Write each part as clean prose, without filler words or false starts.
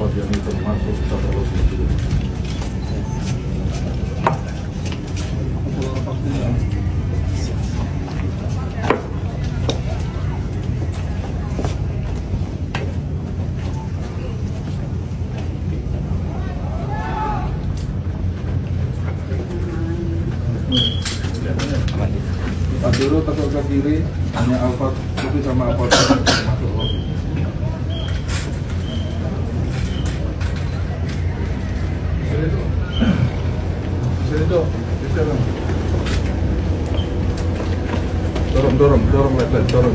paggiamento rimasto stata lo stesso. Pak Doro takut ke kiri, hanya Alfa putih sama Alfa masuk lobby. Dorong left, dorong.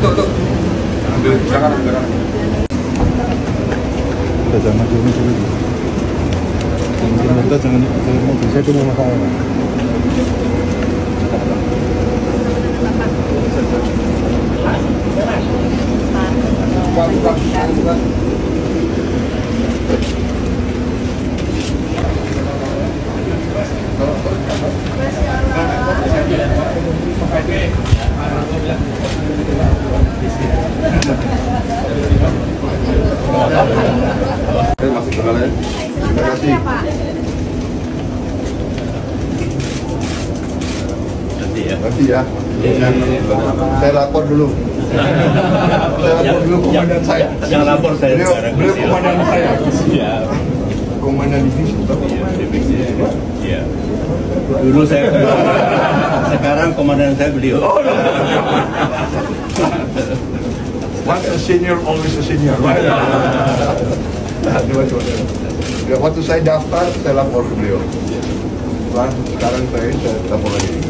Tuh. Ambil jangan. Udah jangan dulu. Jangan mobil saya cuma makan. Masuk ke kalian. Terima kasih. Nanti ya. Saya lapor dulu. Komandan saya. Yang lapor saya sekarang. Beliau komandan saya. Iya. Komandan divisi. Iya. Dulu saya. Sekarang komandan saya beliau. Once a senior, always a senior. Right? Waktu saya daftar, saya lapor ke beliau. Sekarang saya lapor lagi.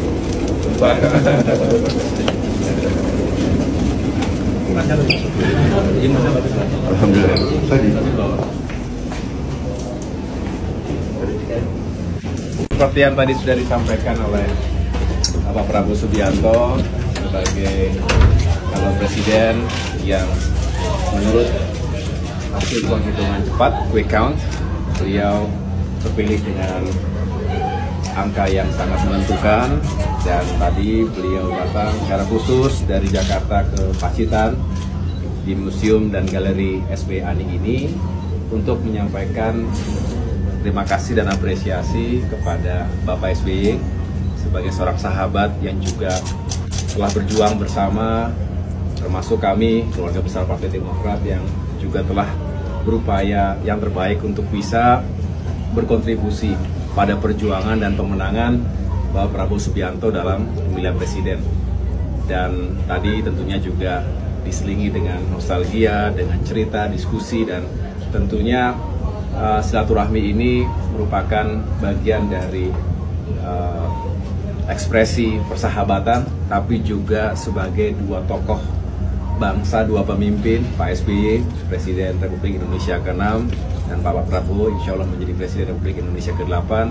Alhamdulillah. Seperti yang tadi sudah disampaikan oleh Bapak Prabowo Subianto sebagai calon presiden yang menurut hasil penghitungan cepat quick count beliau terpilih dengan angka yang sangat menentukan, dan tadi beliau datang secara khusus dari Jakarta ke Pacitan di Museum dan Galeri SBY Ani ini untuk menyampaikan terima kasih dan apresiasi kepada Bapak SBY sebagai seorang sahabat yang juga telah berjuang bersama, termasuk kami keluarga besar Partai Demokrat yang juga telah berupaya yang terbaik untuk bisa berkontribusi pada perjuangan dan pemenangan Bapak Prabowo Subianto dalam pemilihan presiden. Dan tadi tentunya juga diselingi dengan nostalgia, dengan cerita, diskusi, dan tentunya silaturahmi ini merupakan bagian dari ekspresi persahabatan, tapi juga sebagai dua tokoh bangsa, dua pemimpin, Pak SBY, Presiden Republik Indonesia ke-6, dan Pak Prabowo insya Allah menjadi Presiden Republik Indonesia ke-8.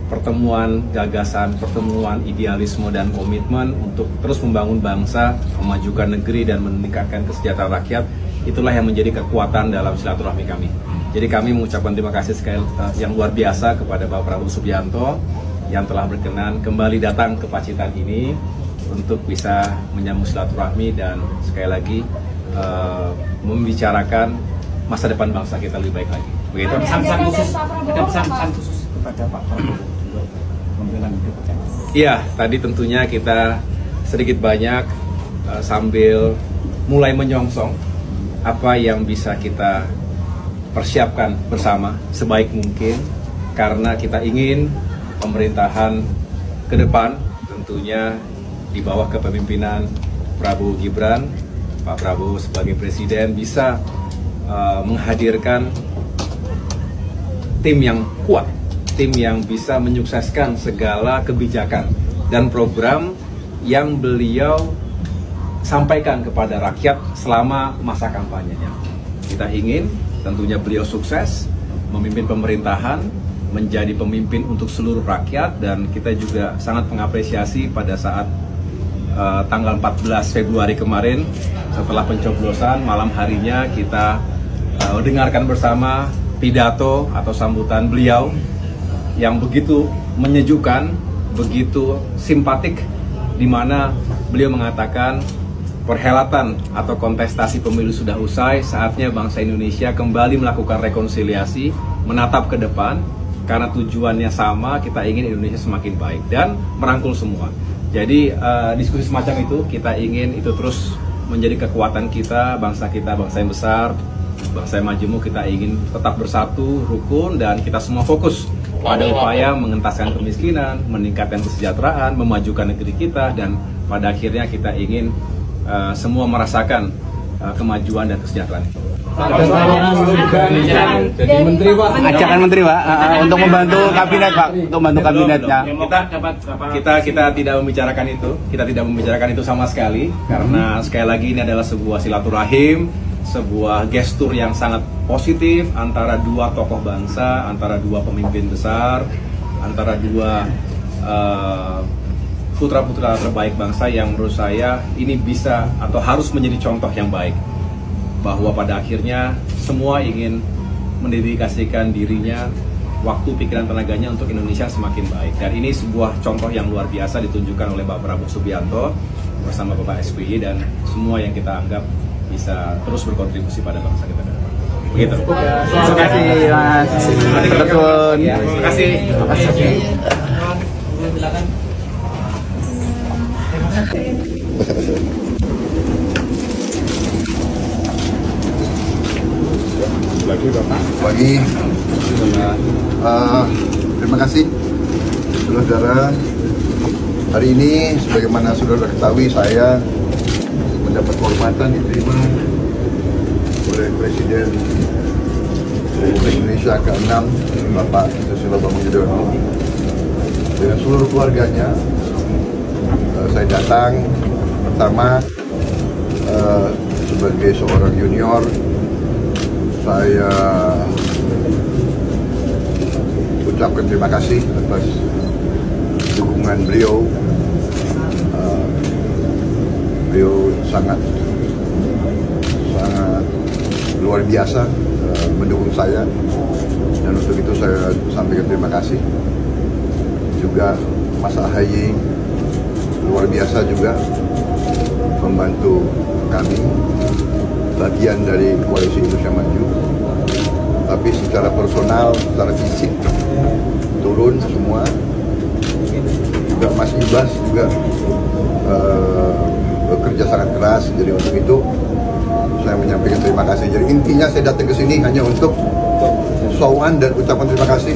Pertemuan gagasan, pertemuan idealisme dan komitmen untuk terus membangun bangsa, memajukan negeri dan meningkatkan kesejahteraan rakyat, itulah yang menjadi kekuatan dalam silaturahmi kami. Jadi kami mengucapkan terima kasih sekali yang luar biasa kepada Bapak Prabowo Subianto yang telah berkenan kembali datang ke Pacitan ini untuk bisa menyambung silaturahmi dan sekali lagi membicarakan masa depan bangsa kita lebih baik lagi. Begitu. Pesan-pesan khusus kepada Pak Prabowo untuk membela negeri. Iya, tadi tentunya kita sedikit banyak sambil mulai menyongsong apa yang bisa kita persiapkan bersama sebaik mungkin, karena kita ingin pemerintahan ke depan tentunya di bawah kepemimpinan Prabowo Gibran, Pak Prabowo sebagai presiden bisa menghadirkan tim yang kuat, tim yang bisa menyukseskan segala kebijakan dan program yang beliau sampaikan kepada rakyat selama masa kampanyenya. Kita ingin tentunya beliau sukses memimpin pemerintahan, menjadi pemimpin untuk seluruh rakyat, dan kita juga sangat mengapresiasi pada saat tanggal 14 Februari kemarin, setelah pencoblosan, malam harinya kita dengarkan bersama pidato atau sambutan beliau yang begitu menyejukkan, begitu simpatik, di mana beliau mengatakan perhelatan atau kontestasi pemilu sudah usai, saatnya bangsa Indonesia kembali melakukan rekonsiliasi, menatap ke depan, karena tujuannya sama, kita ingin Indonesia semakin baik dan merangkul semua. Jadi diskusi semacam itu kita ingin itu terus menjadi kekuatan kita yang besar, bangsa yang majemuk. Kita ingin tetap bersatu, rukun, dan kita semua fokus pada upaya mengentaskan kemiskinan, meningkatkan kesejahteraan, memajukan negeri kita, dan pada akhirnya kita ingin semua merasakan kemajuan dan kesejahteraan. Jadi menteri Pak, ajakan menteri Pak untuk membantu kabinet Pak, untuk membantu kabinetnya. Kita tidak membicarakan itu sama sekali, karena sekali lagi ini adalah sebuah silaturahim, sebuah gestur yang sangat positif antara dua tokoh bangsa, antara dua pemimpin besar, antara dua putra-putra terbaik bangsa yang menurut saya ini bisa atau harus menjadi contoh yang baik, bahwa pada akhirnya semua ingin mendedikasikan dirinya, waktu, pikiran, tenaganya untuk Indonesia semakin baik. Dan ini sebuah contoh yang luar biasa ditunjukkan oleh Pak Prabowo Subianto bersama Bapak SBY dan semua yang kita anggap bisa terus berkontribusi pada bangsa kita. Begitu. Terima kasih Mas. Terima kasih. Pagi. Terima kasih saudara. Hari ini sebagaimana saudara ketahui, saya mendapat kehormatan diterima oleh Presiden Republik Indonesia ke-6 Bapak Susilo Bambang Yudhoyono dengan seluruh keluarganya. Saya datang pertama sebagai seorang junior. Saya ucapkan terima kasih atas dukungan beliau. Beliau sangat luar biasa mendukung saya, dan untuk itu saya sampaikan terima kasih. Juga Mas AHY luar biasa juga membantu kami, bagian dari Koalisi Indonesia Maju, tapi secara personal, secara fisik turun semua. Juga Mas Ibas juga bekerja sangat keras. Jadi untuk itu saya menyampaikan terima kasih. Jadi intinya saya datang ke sini hanya untuk sowan dan ucapan terima kasih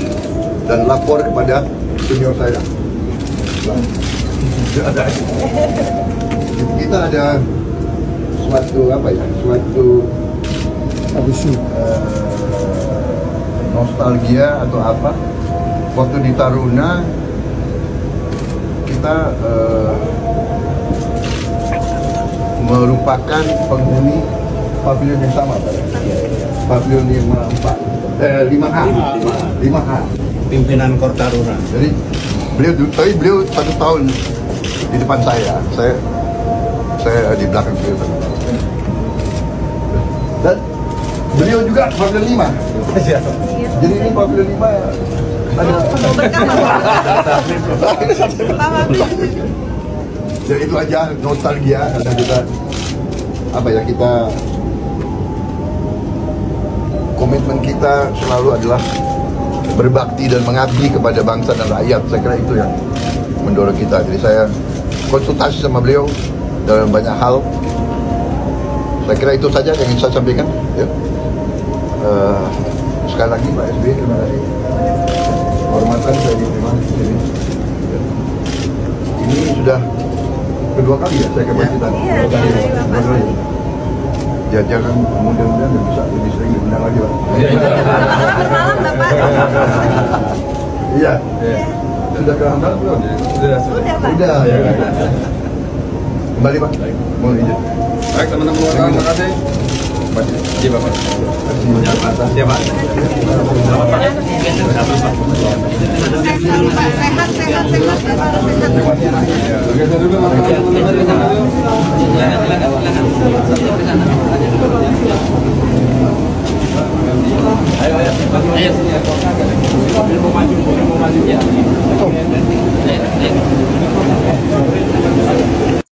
dan lapor kepada senior saya. Kita ada suatu nostalgia atau apa, waktu di Taruna kita merupakan penghuni pavilion yang sama, pavilion 5H Pimpinan Kor Taruna. Jadi beliau 1 tahun di depan saya di belakang beliau. Dan beliau juga pavilion 5. Jadi ini pavilion 5 ada. Jadi itu aja nostalgia, karena kita komitmen kita selalu adalah berbakti dan mengabdi kepada bangsa dan rakyat. Saya kira itu yang mendorong kita. Jadi saya konsultasi sama beliau dalam banyak hal. Saya kira itu saja yang ingin saya sampaikan. Ya. Sekali lagi Pak SBY, terima kasih. Hormatan saya diterima di sini. Ini sudah kedua kali ya saya ke Pacitan. Iya, kedua kali. Ya jangan mudah-mudahan bisa lebih sering diundang lagi Pak. Malam Bapak. Iya. Sudah ke Hambalang belum? Udah Pak. Udah. Ya. Kembali Pak. Mohon izin. Baik teman-teman wartawan, terima kasih. Iya Bapak. Siap Pak. Ayo. Mau maju ya.